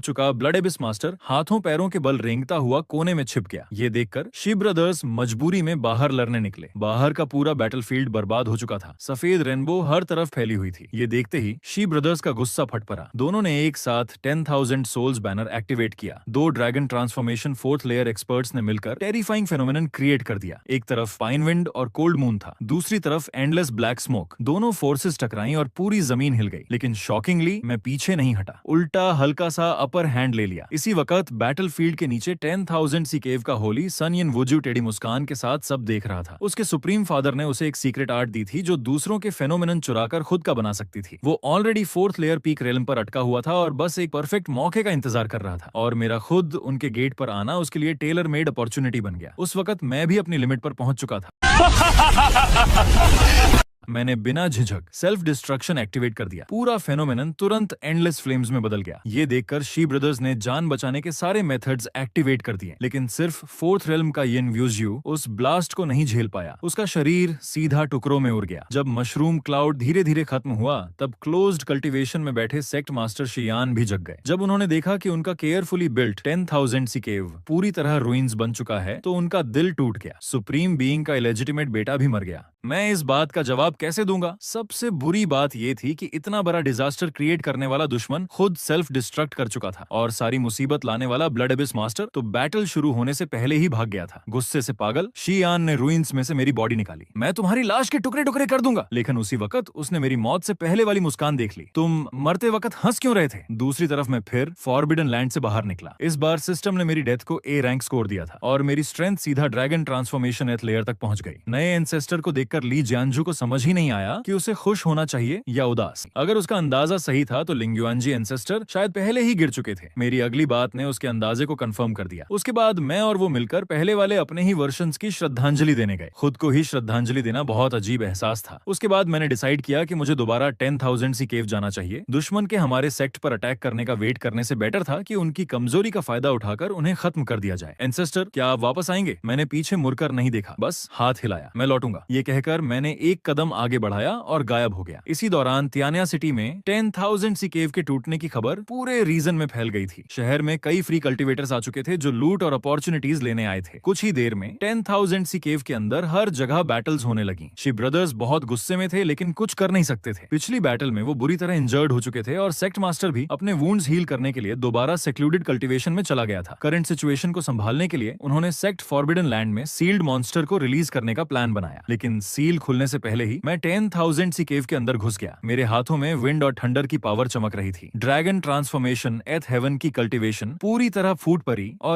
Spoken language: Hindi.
चुका ब्लड एबिस मास्टर हाथों पैरों के बल रेंगता हुआ कोने में छिप गया। ये देखकर शी ब्रदर्स मजबूरी में बाहर लड़ने निकले। बाहर का पूरा बैटलफील्ड बर्बाद हो चुका था। सफेद रेनबो हर तरफ फैली हुई थी। ये देखते ही शी ब्रदर्स का गुस्सा फट पड़ा। दोनों ने एक साथ 10,000 सोल्स बैनर एक्टिवेट किया। दो dragon transformation fourth layer experts ने मिलकर टेरिफाइंग फेनोमेनन क्रिएट कर दिया। एक तरफ पाइन विंड और कोल्ड मून था, दूसरी तरफ एंडलेस ब्लैक स्मोक। दोनों फोर्सेस टकराई और पूरी जमीन हिल गई। लेकिन शॉकिंगली मैं पीछे नहीं हटा, उल्टा हल्का सा अपर हैंड ले लिया। इसी वक्त बैटलफील्ड के नीचे 10,000 सी केव का होली सन यिन वुजू टेडी मुस्कान के साथ सब देख रहा था। उसके सुप्रीम फादर ने उसे एक सीक्रेट आर्ट दी थी जो दूसरों के फेनोमेनन चुराकर खुद का बना सकती थी। वो ऑलरेडी फोर्थ लेयर पीक रेलम पर अटका हुआ था और बस एक परफेक्ट मौके का इंतजार कर रहा था। और मेरा खुद उनके गेट पर आना उसके लिए टेलर मेड अपॉर्चुनिटी बन गया। उस वक्त मैं भी अपनी लिमिट पर पहुंच चुका था। मैंने बिना झिझक सेल्फ डिस्ट्रक्शन एक्टिवेट कर दिया। पूरा फेनोमेनन तुरंत एंडलेस फ्लेम्स में बदल गया। ये देखकर शी ब्रदर्स ने जान बचाने के सारे मेथड्स एक्टिवेट कर दिए, लेकिन सिर्फ फोर्थ रेल्म का यिन व्यूज्यू उस ब्लास्ट को नहीं झेल पाया। उसका शरीर सीधा टुकड़ों में उड़ गया। जब मशरूम क्लाउड धीरे धीरे खत्म हुआ तब क्लोज्ड कल्टीवेशन में बैठे सेक्ट मास्टर शियान भी जग गए। जब उन्होंने देखा कि उनका केयरफुली बिल्ट 10,000 सी केव पूरी तरह रुइंस बन चुका है तो उनका दिल टूट गया। सुप्रीम बीइंग का इलेजिटिमेट बेटा भी मर गया। मैं इस बात का जवाब कैसे दूंगा? सबसे बुरी बात यह थी कि इतना बड़ा डिजास्टर क्रिएट करने वाला दुश्मन खुद सेल्फ डिस्ट्रक्ट कर चुका था और सारी मुसीबत लाने वाला ब्लड एबिस मास्टर तो बैटल शुरू होने से पहले ही भाग गया था। गुस्से से पागल शियान ने रुइंस में से मेरी बॉडी निकाली। मैं तुम्हारी लाश के टुकड़े टुकड़े कर दूंगा। लेकिन उसी वक्त उसने मेरी मौत से पहले वाली मुस्कान देख ली। तुम मरते वक्त हंस क्यों रहे थे? दूसरी तरफ मैं फिर फॉरबिडन लैंड से बाहर निकला। इस बार सिस्टम ने मेरी डेथ को ए रैंक स्कोर दिया था और मेरी स्ट्रेंथ सीधा ड्रैगन ट्रांसफॉर्मेशन एथ लेयर तक पहुंच गई। नए एंसेस्टर को देखकर ली जियांजू को समझ ही नहीं आया कि उसे खुश होना चाहिए या उदास। अगर उसका अंदाजा सही था तो लिंगुआनजी एंसेस्टर शायद पहले ही गिर चुके थे। मेरी अगली बात ने उसके अंदाजे को कंफर्म कर दिया। उसके बाद मैं और वो मिलकर पहले वाले अपने ही वर्शंस की श्रद्धांजलि देने गए। खुद को ही श्रद्धांजलि देना बहुत अजीब एहसास था। उसके बाद मैंने डिसाइड किया कि मुझे दोबारा 10,000 सी केव जाना चाहिए। दुश्मन के हमारे सेक्ट पर अटैक करने का वेट करने से बेटर था कि उनकी कमजोरी का फायदा उठाकर उन्हें खत्म कर दिया जाए। एंसेस्टर, क्या आप वापस आएंगे? मैंने पीछे मुड़कर नहीं देखा, बस हाथ हिलाया। मैं लौटूंगा, ये कहकर मैंने एक कदम आगे बढ़ाया और गायब हो गया। इसी दौरान तियानिया सिटी में 10,000 सी केव के टूटने की खबर पूरे रीजन में फैल गई थी। शहर में कई फ्री कल्टीवेटर्स आ चुके थे जो लूट और अपॉर्चुनिटीज लेने आए थे। कुछ ही देर में 10,000 सी केव के अंदर हर जगह बैटल्स होने लगी। शी ब्रदर्स बहुत गुस्से में थे लेकिन कुछ कर नहीं सकते थे। पिछली बैटल में वो बुरी तरह इंजर्ड हो चुके थे और सेक्ट मास्टर भी अपने वुंड्स हील करने के लिए दोबारा सेक्लूडेड कल्टीवेशन में चला गया था। करंट सिचुएशन को संभालने के लिए उन्होंने सेक्ट फॉरबिडन लैंड में सील्ड मॉन्स्टर को रिलीज करने का प्लान बनाया। लेकिन सील खुलने से पहले ही मैं 10,000 सी केव के अंदर घुस गया। मेरे हाथों में विंड और थंडर की पावर चमक रही थी। ड्रैगन ट्रांसफॉर्मेशन एथ हेवन की कल्टीवेशन पूरी तरह फूट पड़ी और